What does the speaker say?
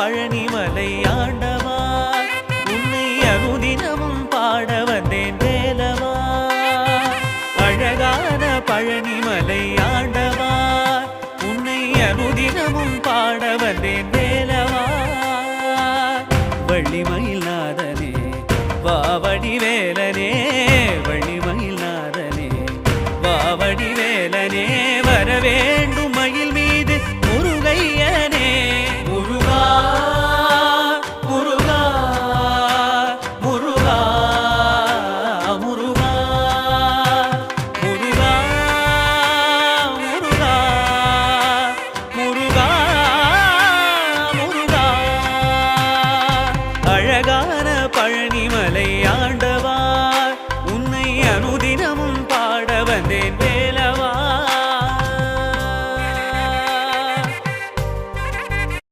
பழனிமலை ஆண்டவா உன்னை அனுதினமும் பாட வந்தேன் வேலவா. அழகான பழனிமலை ஆண்டவா உன்னை அனுதினமும் பாட வந்தேன் வேலவா. வள்ளிமயில்